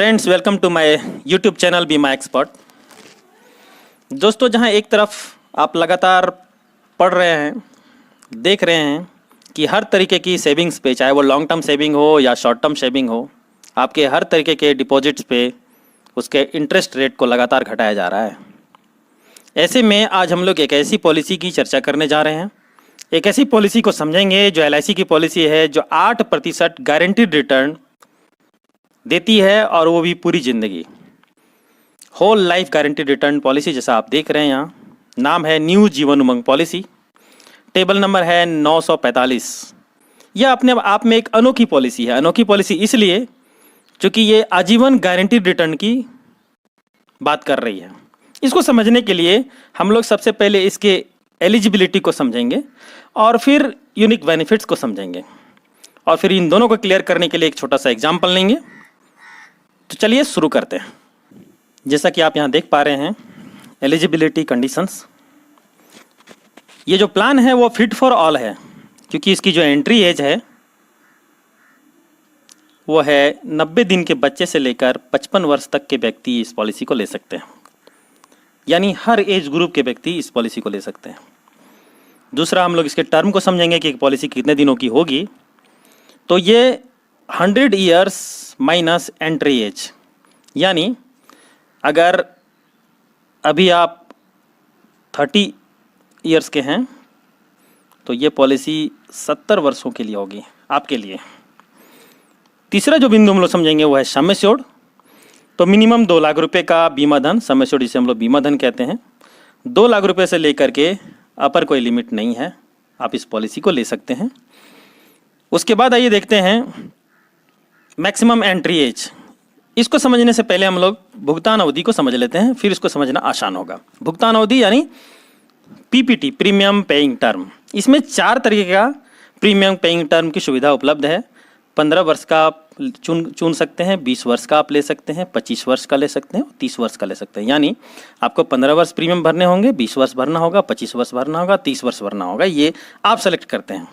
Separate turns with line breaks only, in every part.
Friends, welcome to my YouTube channel Bima expert. दोस्तों, जहां एक तरफ आप लगातार पढ़ रहे हैं, देख रहे हैं कि हर तरीके की सेविंग्स पे, चाहे वो लॉन्ग टर्म सेविंग हो या शॉर्ट टर्म सेविंग हो, आपके हर तरीके के डिपॉजिट्स पे उसके इंटरेस्ट रेट को लगातार घटाया जा रहा है। ऐसे में आज हम लोग एक ऐसी पॉलिसी की चर्चा करने जा रहे हैं। एक ऐसी पॉलिसी को समझेंगे जो LIC की पॉलिसी है, जो 8% गारंटीड रिटर्न देती है, और वो भी पूरी ज़िंदगी। Whole life guaranteed return policy, जैसा आप देख रहे हैं यहाँ, नाम है new Jeevan Umang policy. Table number है 945। यह अपने आप में एक अनोखी पॉलिसी है। अनोखी पॉलिसी इसलिए क्योंकि ये आजीवन गारंटीड रिटर्न की बात कर रही है। इसको समझने के लिए हम लोग सबसे पहले इसके एलिजिबिलिटी को समझेंगे और फिर यूनिक बेनिफिट्स को समझेंगे, और फिर इन दोनों को क्लियर करने के लिए एक छोटा सा एग्जाम्पल लेंगे। तो चलिए शुरू करते हैं। जैसा कि आप यहाँ देख पा रहे हैं, एलिजिबिलिटी कंडीशंस। ये जो प्लान है वो फिट फॉर ऑल है, क्योंकि इसकी जो एंट्री एज है वो है 90 दिन के बच्चे से लेकर 55 वर्ष तक के व्यक्ति इस पॉलिसी को ले सकते हैं। यानी हर एज ग्रुप के व्यक्ति इस पॉलिसी को ले सकते हैं। दूसरा, हम लोग इसके टर्म को समझेंगे कि एक पॉलिसी कितने दिनों की होगी। तो ये 100 ईयर्स माइनस एंट्री एज, यानी अगर अभी आप 30 ईयर्स के हैं तो ये पॉलिसी 70 वर्षों के लिए होगी आपके लिए। तीसरा जो बिंदु हम लोग समझेंगे वो है सम एश्योर्ड। तो मिनिमम 2 लाख रुपए का बीमा धन, सम एश्योर्ड जिसे हम लोग बीमा धन कहते हैं, 2 लाख रुपए से लेकर के अपर कोई लिमिट नहीं है, आप इस पॉलिसी को ले सकते हैं। उसके बाद आइए देखते हैं मैक्सिमम एंट्री एज। इसको समझने से पहले हम लोग भुगतान अवधि को समझ लेते हैं, फिर इसको समझना आसान होगा। भुगतान अवधि यानी PPT, प्रीमियम पेइंग टर्म। इसमें 4 तरीके का प्रीमियम पेइंग टर्म की सुविधा उपलब्ध है। 15 वर्ष का आप चुन सकते हैं, 20 वर्ष का आप ले सकते हैं, 25 वर्ष का ले सकते हैं, 30 वर्ष का ले सकते हैं। यानी आपको 15 वर्ष प्रीमियम भरने होंगे, 20 वर्ष भरना होगा, 25 वर्ष भरना होगा, 30 वर्ष भरना होगा। ये आप सेलेक्ट करते हैं।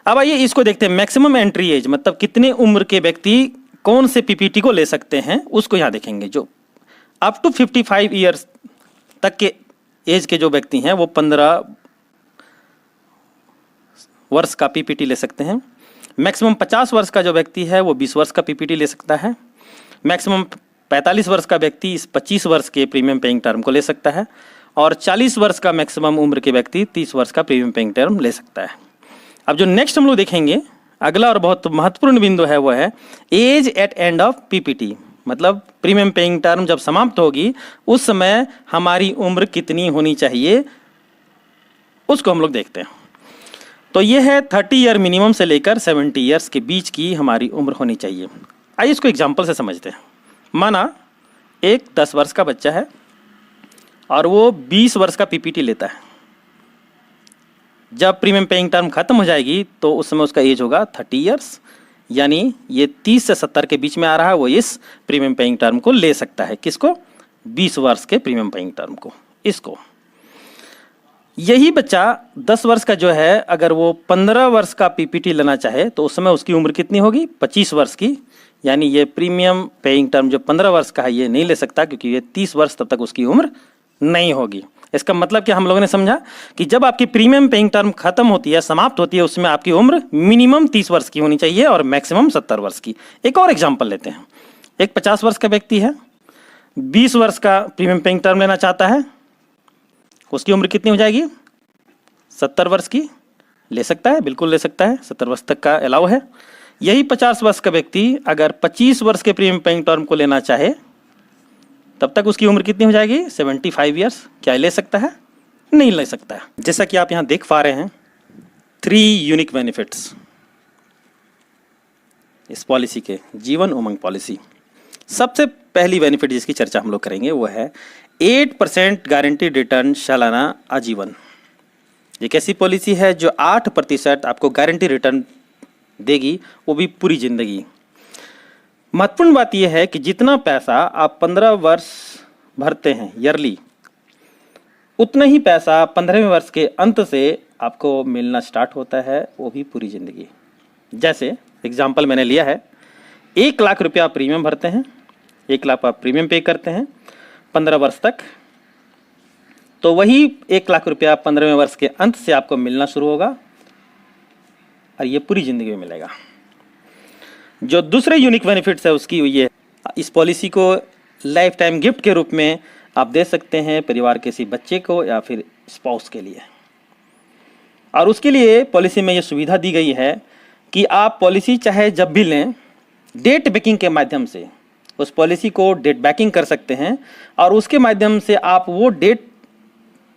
अब आइए इसको देखते हैं। मैक्सिमम एंट्री एज मतलब कितने उम्र के व्यक्ति कौन से PPT को ले सकते हैं, उसको यहाँ देखेंगे। जो अप टू 55 ईयर्स तक के एज के जो व्यक्ति हैं वो 15 वर्ष का PPT ले सकते हैं। मैक्सिमम 50 वर्ष का जो व्यक्ति है वो 20 वर्ष का PPT ले सकता है। मैक्सिमम 45 वर्ष का व्यक्ति इस 25 वर्ष के प्रीमियम पेइंग टर्म को ले सकता है, और 40 वर्ष का मैक्सिमम उम्र के व्यक्ति 30 वर्ष का प्रीमियम पेइंग टर्म ले सकता है। अब जो नेक्स्ट हम लोग देखेंगे, अगला और बहुत महत्वपूर्ण बिंदु है, वो है age at end of PPT। मतलब प्रीमियम पेइंग टर्म जब समाप्त होगी उस समय हमारी उम्र कितनी होनी चाहिए, उसको हम लोग देखते हैं। तो ये है 30 ईयर मिनिमम से लेकर 70 ईयर्स के बीच की हमारी उम्र होनी चाहिए। आइए इसको एग्जाम्पल से समझते हैं। माना एक 10 वर्ष का बच्चा है और वो 20 वर्ष का PPT लेता है। जब प्रीमियम पेइंग टर्म खत्म हो जाएगी तो उस समय उसका एज होगा 30 ईयर्स, यानी ये 30 से 70 के बीच में आ रहा है, वो इस प्रीमियम पेइंग टर्म को ले सकता है। किसको? 20 वर्ष के प्रीमियम पेइंग टर्म को, इसको। यही बच्चा 10 वर्ष का जो है, अगर वो 15 वर्ष का PPT लेना चाहे तो उस समय उसकी उम्र कितनी होगी? 25 वर्ष की। यानी ये प्रीमियम पेइंग टर्म जो 15 वर्ष का है ये नहीं ले सकता, क्योंकि ये 30 वर्ष तब तक उसकी उम्र नहीं होगी। इसका मतलब क्या हम लोगों ने समझा कि जब आपकी प्रीमियम पेइंग टर्म खत्म होती है, समाप्त होती है, उसमें आपकी उम्र मिनिमम 30 वर्ष की होनी चाहिए और मैक्सिमम 70 वर्ष की। एक और एग्जांपल लेते हैं। एक 50 वर्ष का व्यक्ति है, 20 वर्ष का प्रीमियम पेइंग टर्म लेना चाहता है, उसकी उम्र कितनी हो जाएगी? 70 वर्ष की। ले सकता है, बिल्कुल ले सकता है, 70 वर्ष तक का अलाउ है। यही 50 वर्ष का व्यक्ति अगर 25 वर्ष के प्रीमियम पेइंग टर्म को लेना चाहे तब तक उसकी उम्र कितनी हो जाएगी? 75 ईयर्स। क्या ले सकता है? नहीं ले सकता है। जैसा कि आप यहाँ देख पा रहे हैं, 3 यूनिक बेनिफिट्स इस पॉलिसी के, जीवन उमंग पॉलिसी। सबसे पहली बेनिफिट जिसकी चर्चा हम लोग करेंगे वो है 8% गारंटीड रिटर्न सालाना आजीवन। एक ऐसी पॉलिसी है जो 8% आपको गारंटी रिटर्न देगी, वो भी पूरी जिंदगी। महत्वपूर्ण बात यह है कि जितना पैसा आप 15 वर्ष भरते हैं ईयरली, उतना ही पैसा 15वें वर्ष के अंत से आपको मिलना स्टार्ट होता है, वो भी पूरी ज़िंदगी। जैसे एग्जाम्पल मैंने लिया है, 1 लाख रुपया प्रीमियम भरते हैं, 1 लाख आप प्रीमियम पे करते हैं 15 वर्ष तक, तो वही 1 लाख रुपया 15वें वर्ष के अंत से आपको मिलना शुरू होगा और ये पूरी ज़िंदगी में मिलेगा। जो दूसरे यूनिक बेनिफिट्स है उसकी ये, इस पॉलिसी को लाइफ टाइम गिफ्ट के रूप में आप दे सकते हैं परिवार के किसी बच्चे को या फिर स्पाउस के लिए। और उसके लिए पॉलिसी में ये सुविधा दी गई है कि आप पॉलिसी चाहे जब भी लें, डेट बैकिंग के माध्यम से उस पॉलिसी को डेट बैकिंग कर सकते हैं और उसके माध्यम से आप वो डेट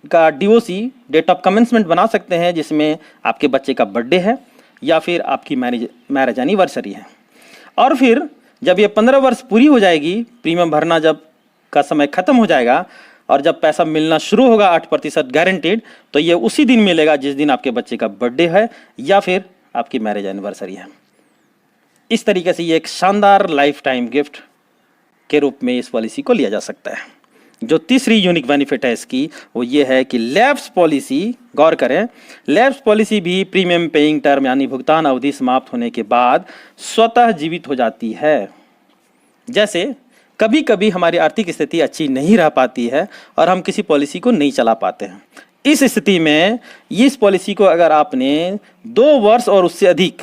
का DOC, डेट ऑफ कमेंसमेंट बना सकते हैं, जिसमें आपके बच्चे का बर्थडे है या फिर आपकी मैरिज एनिवर्सरी है। और फिर जब ये 15 वर्ष पूरी हो जाएगी, प्रीमियम भरना जब का समय खत्म हो जाएगा और जब पैसा मिलना शुरू होगा 8% गारंटीड, तो ये उसी दिन मिलेगा जिस दिन आपके बच्चे का बर्थडे है या फिर आपकी मैरिज एनिवर्सरी है। इस तरीके से ये एक शानदार लाइफ टाइम गिफ्ट के रूप में इस पॉलिसी को लिया जा सकता है। जो तीसरी यूनिक बेनिफिट है इसकी, वो ये है कि लैप्स पॉलिसी, गौर करें, लैप्स पॉलिसी भी प्रीमियम पेइंग टर्म यानी भुगतान अवधि समाप्त होने के बाद स्वतः जीवित हो जाती है। जैसे कभी कभी हमारी आर्थिक स्थिति अच्छी नहीं रह पाती है और हम किसी पॉलिसी को नहीं चला पाते हैं। इस स्थिति में इस पॉलिसी को अगर आपने 2 वर्ष और उससे अधिक,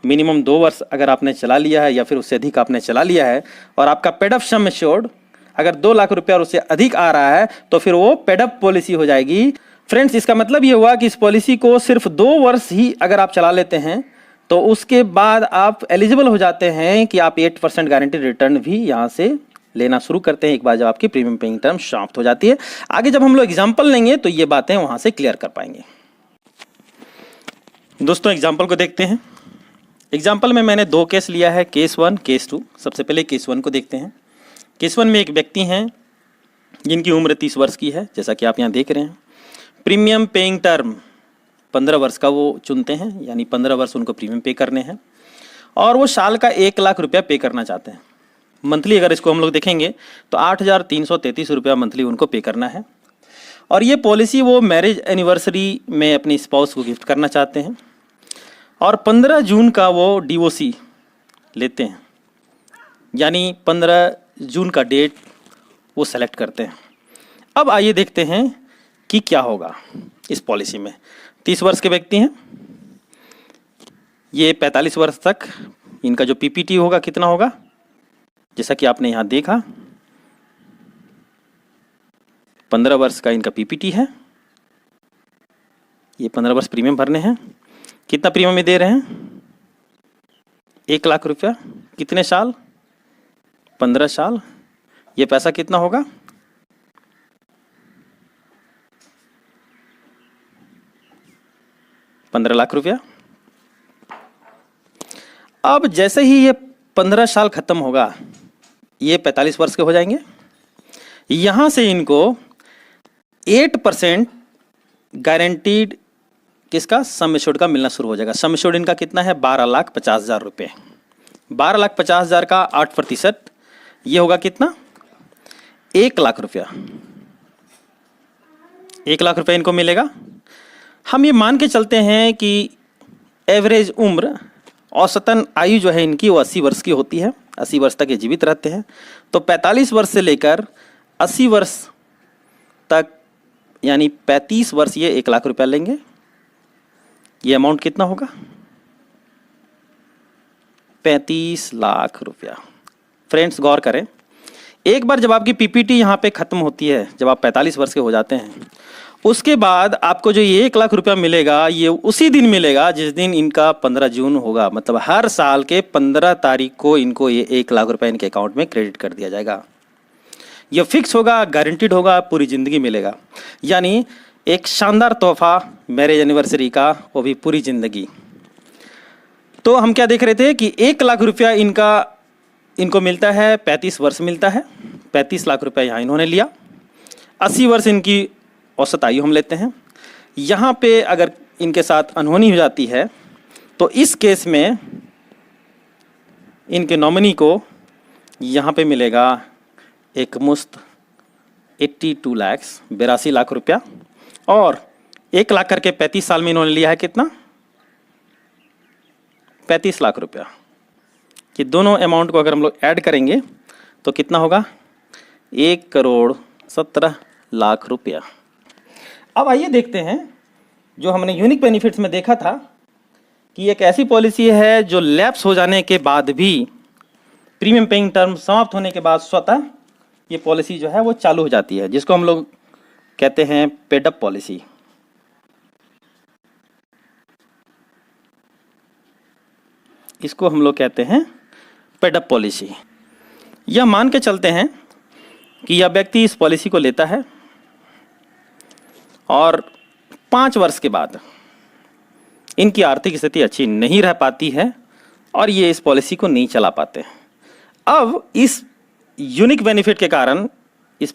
मिनिमम 2 वर्ष अगर आपने चला लिया है या फिर उससे अधिक आपने चला लिया है और आपका पेड अप सम एश्योर्ड अगर 2 लाख रुपया और उससे अधिक आ रहा है, तो फिर वो पेड अप पॉलिसी हो जाएगी। फ्रेंड्स, इसका मतलब ये हुआ कि इस पॉलिसी को सिर्फ 2 वर्ष ही अगर आप चला लेते हैं तो उसके बाद आप एलिजिबल हो जाते हैं कि आप 8% गारंटी रिटर्न भी यहाँ से लेना शुरू करते हैं एक बार जब आपकी प्रीमियम पेइंग टर्म समाप्त हो जाती है। आगे जब हम लोग एग्जाम्पल लेंगे तो ये बातें वहाँ से क्लियर कर पाएंगे। दोस्तों, एग्जाम्पल को देखते हैं। एग्जाम्पल में मैंने 2 केस लिया है, केस 1, केस 2। सबसे पहले केस 1 को देखते हैं। केस 1 में एक व्यक्ति हैं जिनकी उम्र 30 वर्ष की है, जैसा कि आप यहाँ देख रहे हैं। प्रीमियम पेइंग टर्म 15 वर्ष का वो चुनते हैं, यानी 15 वर्ष उनको प्रीमियम पे करने हैं और वो साल का 1 लाख रुपया पे करना चाहते हैं। मंथली अगर इसको हम लोग देखेंगे तो 8,333 रुपया मंथली उनको पे करना है। और ये पॉलिसी वो मैरिज एनिवर्सरी में अपनी स्पाउस को गिफ्ट करना चाहते हैं और 15 जून का वो DOC लेते हैं, यानी 15 जून का डेट वो सेलेक्ट करते हैं। अब आइए देखते हैं कि क्या होगा इस पॉलिसी में। 30 वर्ष के व्यक्ति हैं, ये 45 वर्ष तक इनका जो PPT होगा कितना होगा, जैसा कि आपने यहाँ देखा 15 वर्ष का इनका PPT है। ये 15 वर्ष प्रीमियम भरने हैं। कितना प्रीमियम में दे रहे हैं? 1 लाख रुपया। कितने साल? 15 साल। ये पैसा कितना होगा? 15 लाख रुपया। अब जैसे ही ये 15 साल खत्म होगा, ये 45 वर्ष के हो जाएंगे। यहाँ से इनको 8% गारंटीड किसका, सम एश्योर्ड का मिलना शुरू हो जाएगा। सम एश्योर्ड इनका कितना है? 12,50,000 रुपये। 12,50,000 का 8%, ये होगा कितना? 1 लाख रुपया। 1 लाख रुपया इनको मिलेगा। हम ये मान के चलते हैं कि एवरेज उम्र, औसतन आयु जो है इनकी वो 80 वर्ष की होती है। 80 वर्ष तक ये जीवित रहते हैं। तो 45 वर्ष से लेकर 80 वर्ष तक, यानी 35 वर्ष ये 1 लाख रुपया लेंगे। ये अमाउंट कितना होगा? 35 लाख रुपया। फ्रेंड्स, गौर करें, एक बार जब आपकी PPT यहाँ पे ख़त्म होती है, जब आप 45 वर्ष के हो जाते हैं, उसके बाद आपको जो ये 1 लाख रुपया मिलेगा, ये उसी दिन मिलेगा जिस दिन इनका 15 जून होगा। मतलब हर साल के 15 तारीख को इनको ये 1 लाख रुपया इनके अकाउंट में क्रेडिट कर दिया जाएगा। ये फिक्स होगा, गारंटीड होगा, पूरी ज़िंदगी मिलेगा। यानी एक शानदार तोहफा मैरिज एनिवर्सरी का, वो भी पूरी ज़िंदगी। तो हम क्या देख रहे थे कि 1 लाख रुपया इनको मिलता है, 35 वर्ष मिलता है। 35 लाख रुपया यहाँ इन्होंने लिया। 80 वर्ष इनकी औसत आयु हम लेते हैं। यहाँ पे अगर इनके साथ अनहोनी हो जाती है तो इस केस में इनके नॉमिनी को यहाँ पे मिलेगा एक मुश्त 82 लाख, 82 लाख रुपया। और 1 लाख करके 35 साल में इन्होंने लिया है कितना? 35 लाख रुपया। कि दोनों अमाउंट को अगर हम लोग ऐड करेंगे तो कितना होगा? 1,17,00,000 रुपया। अब आइए देखते हैं, जो हमने यूनिक बेनिफिट्स में देखा था कि एक ऐसी पॉलिसी है जो लैप्स हो जाने के बाद भी, प्रीमियम पेइंग टर्म समाप्त होने के बाद स्वतः ये पॉलिसी जो है वो चालू हो जाती है, जिसको हम लोग कहते हैं पेड अप पॉलिसी। इसको हम लोग कहते हैं पेड अप पॉलिसी। यह मान के चलते हैं कि यह व्यक्ति इस पॉलिसी को लेता है और 5 वर्ष के बाद इनकी आर्थिक स्थिति अच्छी नहीं रह पाती है और ये इस पॉलिसी को नहीं चला पाते। अब इस यूनिक बेनिफिट के कारण इस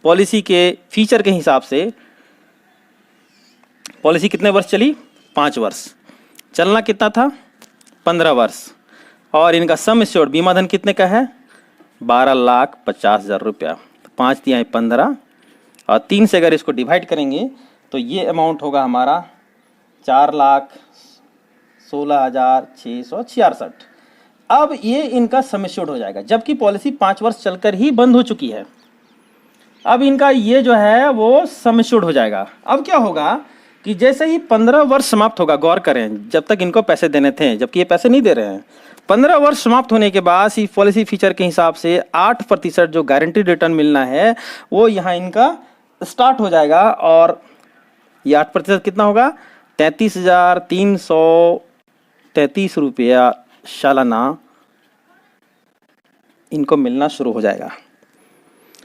पॉलिसी के फीचर के हिसाब से पॉलिसी कितने वर्ष चली? 5 वर्ष। चलना कितना था? 15 वर्ष। और इनका सम एश्योर्ड बीमा धन कितने का है? 12,50,000 रुपया। 5 दिया है 15 और 3 से अगर इसको डिवाइड करेंगे तो ये अमाउंट होगा हमारा 4,16,666। अब ये इनका सम एश्योर्ड हो जाएगा, जबकि पॉलिसी 5 वर्ष चलकर ही बंद हो चुकी है। अब इनका ये जो है वो सम एश्योर्ड हो जाएगा। अब क्या होगा कि जैसे ही 15 वर्ष समाप्त होगा, गौर करें, जब तक इनको पैसे देने थे, जबकि ये पैसे नहीं दे रहे हैं, 15 वर्ष समाप्त होने के बाद इस पॉलिसी फीचर के हिसाब से 8% जो गारंटीड रिटर्न मिलना है वो यहाँ इनका स्टार्ट हो जाएगा। और ये 8% कितना होगा? 33,333 रुपया सालाना इनको मिलना शुरू हो जाएगा।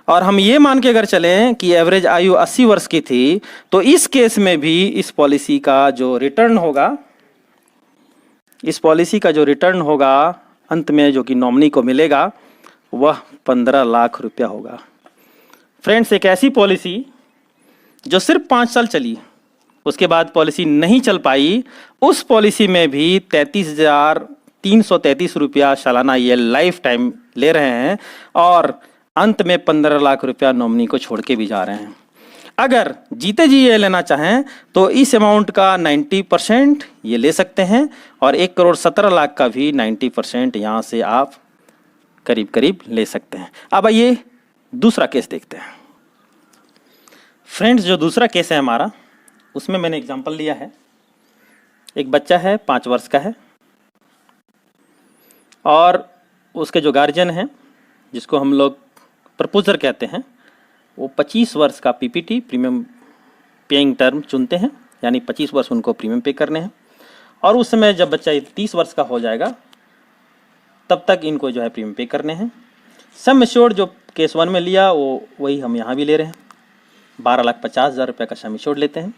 और हम ये मान के अगर चलें कि एवरेज आयु 80 वर्ष की थी, तो इस केस में भी इस पॉलिसी का जो रिटर्न होगा, इस पॉलिसी का जो रिटर्न होगा अंत में जो कि नॉमिनी को मिलेगा, वह 15 लाख रुपया होगा। फ्रेंड्स, एक ऐसी पॉलिसी जो सिर्फ 5 साल चली, उसके बाद पॉलिसी नहीं चल पाई, उस पॉलिसी में भी 33,333 रुपया सालाना ये लाइफ टाइम ले रहे हैं और अंत में 15 लाख रुपया नॉमिनी को छोड़ के भी जा रहे हैं। अगर जीते जी ये लेना चाहें तो इस अमाउंट का 90% ये ले सकते हैं और 1,17,00,000 का भी 90% यहाँ से आप करीब करीब ले सकते हैं। अब आइए दूसरा केस देखते हैं। फ्रेंड्स, जो दूसरा केस है हमारा, उसमें मैंने एग्जांपल लिया है। एक बच्चा है, 5 वर्ष का है और उसके जो गार्जियन हैं, जिसको हम लोग प्रपोजर कहते हैं, वो 25 वर्ष का पीपीटी प्रीमियम पेइंग टर्म चुनते हैं, यानी 25 वर्ष उनको प्रीमियम पे करने हैं। और उस समय जब बच्चा 30 वर्ष का हो जाएगा तब तक इनको जो है प्रीमियम पे करने हैं। सम एश्योर्ड जो केस 1 में लिया वो वही हम यहाँ भी ले रहे हैं, 12,50,000 रुपये का सम एश्योर्ड लेते हैं।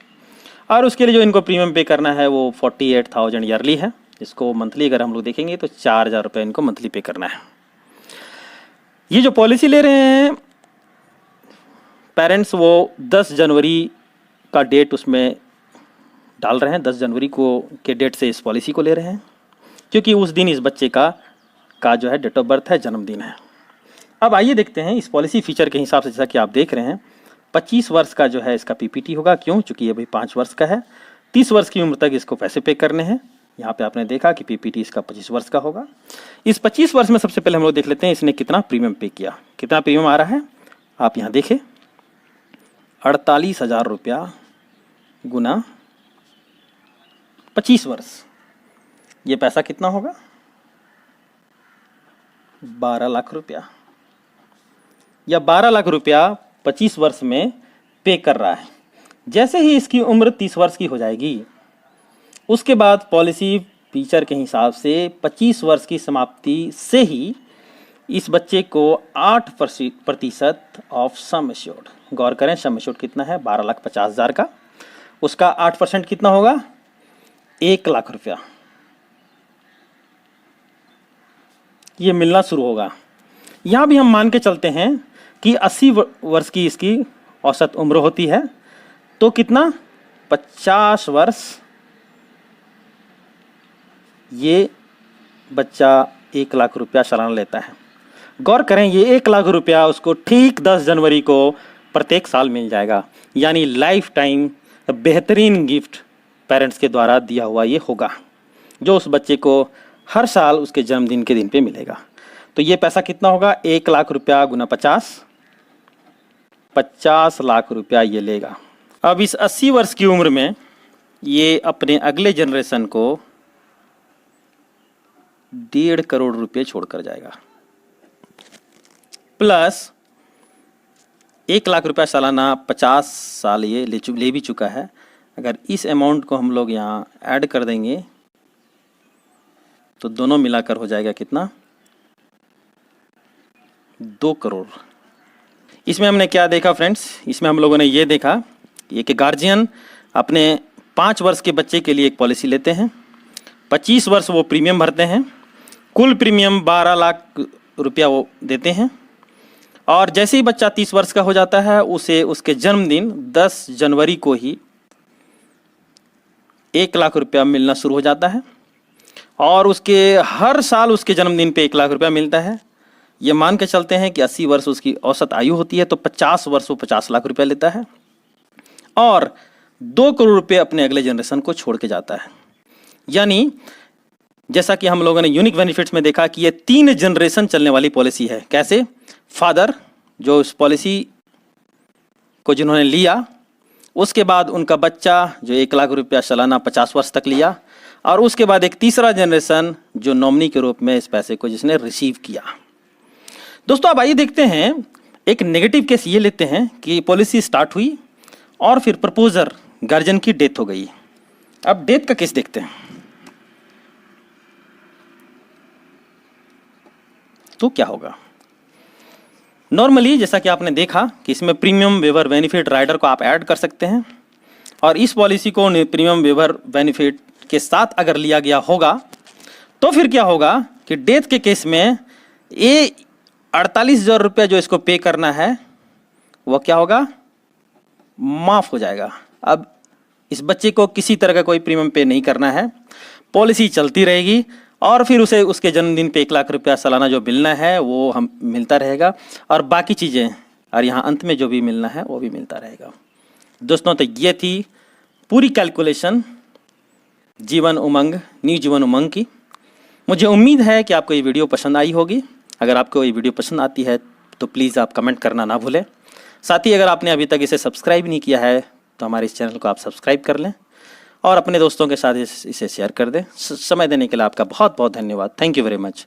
और उसके लिए जो इनको प्रीमियम पे करना है वो 48,000 ईयरली है। इसको मंथली अगर हम लोग देखेंगे तो 4,000 रुपये इनको मंथली पे करना है। ये जो पॉलिसी ले रहे हैं पेरेंट्स, वो 10 जनवरी का डेट उसमें डाल रहे हैं। 10 जनवरी को के डेट से इस पॉलिसी को ले रहे हैं, क्योंकि उस दिन इस बच्चे का जो है डेट ऑफ बर्थ है, जन्मदिन है। अब आइए देखते हैं इस पॉलिसी फीचर के हिसाब से, जैसा कि आप देख रहे हैं 25 वर्ष का जो है इसका पीपीटी होगा। क्यों? चूँकि ये भाई 5 वर्ष का है, 30 वर्ष की उम्र तक इसको पैसे पे करने हैं। यहाँ पे आपने देखा कि पीपीटी इसका 25 वर्ष का होगा। इस 25 वर्ष में सबसे पहले हम लोग देख लेते हैं इसने कितना प्रीमियम पे किया। कितना प्रीमियम आ रहा है आप यहाँ देखें, 48,000 रुपया गुना 25 वर्ष, ये पैसा कितना होगा? 12 लाख रुपया। या 12 लाख रुपया 25 वर्ष में पे कर रहा है। जैसे ही इसकी उम्र 30 वर्ष की हो जाएगी, उसके बाद पॉलिसी फीचर के हिसाब से 25 वर्ष की समाप्ति से ही इस बच्चे को 8% ऑफ सम एश्योर्ड, गौर करें सम एश्योर्ड कितना है? 12,50,000 का, उसका 8% कितना होगा? 1 लाख रुपया ये मिलना शुरू होगा। यहाँ भी हम मान के चलते हैं कि 80 वर्ष की इसकी औसत उम्र होती है, तो कितना? 50 वर्ष ये बच्चा 1 लाख रुपया सालाना लेता है। गौर करें, ये 1 लाख रुपया उसको ठीक 10 जनवरी को प्रत्येक साल मिल जाएगा, यानी लाइफ टाइम बेहतरीन गिफ्ट पेरेंट्स के द्वारा दिया हुआ ये होगा, जो उस बच्चे को हर साल उसके जन्मदिन के दिन पे मिलेगा। तो ये पैसा कितना होगा, 1 लाख रुपया गुना 50 लाख रुपया ये लेगा। अब इस 80 वर्ष की उम्र में ये अपने अगले जनरेशन को 1.5 करोड़ रुपए छोड़कर जाएगा, प्लस 1 लाख रुपया सालाना 50 साल ये ले भी चुका है। अगर इस अमाउंट को हम लोग यहाँ ऐड कर देंगे तो दोनों मिलाकर हो जाएगा कितना, 2 करोड़। इसमें हमने क्या देखा फ्रेंड्स, इसमें हम लोगों ने ये देखा कि एक गार्जियन अपने 5 वर्ष के बच्चे के लिए एक पॉलिसी लेते हैं, 25 वर्ष वो प्रीमियम भरते हैं, कुल प्रीमियम 12 लाख रुपया वो देते हैं, और जैसे ही बच्चा 30 वर्ष का हो जाता है उसे उसके जन्मदिन 10 जनवरी को ही 1 लाख रुपया मिलना शुरू हो जाता है, और उसके हर साल उसके जन्मदिन पे 1 लाख रुपया मिलता है। ये मान के चलते हैं कि 80 वर्ष उसकी औसत आयु होती है, तो 50 वर्ष वो 50 लाख रुपया लेता है और 2 करोड़ रुपये अपने अगले जनरेशन को छोड़ के जाता है। यानी जैसा कि हम लोगों ने यूनिक बेनिफिट्स में देखा कि ये 3 जनरेशन चलने वाली पॉलिसी है। कैसे, फादर जो इस पॉलिसी को जिन्होंने लिया, उसके बाद उनका बच्चा जो 1 लाख रुपया सालाना 50 वर्ष तक लिया, और उसके बाद एक तीसरा जनरेशन जो नॉमिनी के रूप में इस पैसे को जिसने रिसीव किया। दोस्तों अब आइए देखते हैं, एक नेगेटिव केस ये लेते हैं कि पॉलिसी स्टार्ट हुई और फिर प्रपोजर गार्जियन की डेथ हो गई। अब डेथ का केस देखते हैं तो क्या होगा। नॉर्मली जैसा कि आपने देखा कि इसमें प्रीमियम वेवर बेनिफिट राइडर को आप ऐड कर सकते हैं, और इस पॉलिसी को प्रीमियम वेवर बेनिफिट के साथ अगर लिया गया होगा तो फिर क्या होगा कि डेथ के केस में ये 48,000 रुपया जो इसको पे करना है वह क्या होगा, माफ हो जाएगा। अब इस बच्चे को किसी तरह का कोई प्रीमियम पे नहीं करना है, पॉलिसी चलती रहेगी और फिर उसे उसके जन्मदिन पे 1 लाख रुपया सालाना जो मिलना है वो हम मिलता रहेगा, और बाकी चीज़ें और यहाँ अंत में जो भी मिलना है वो भी मिलता रहेगा। दोस्तों तो ये थी पूरी कैलकुलेशन जीवन उमंग, न्यू जीवन उमंग की। मुझे उम्मीद है कि आपको ये वीडियो पसंद आई होगी। अगर आपको ये वीडियो पसंद आती है तो प्लीज़ आप कमेंट करना ना भूलें। साथ ही अगर आपने अभी तक इसे सब्सक्राइब नहीं किया है तो हमारे इस चैनल को आप सब्सक्राइब कर लें और अपने दोस्तों के साथ इसे शेयर कर दें। समय देने के लिए आपका बहुत बहुत धन्यवाद। Thank you very much.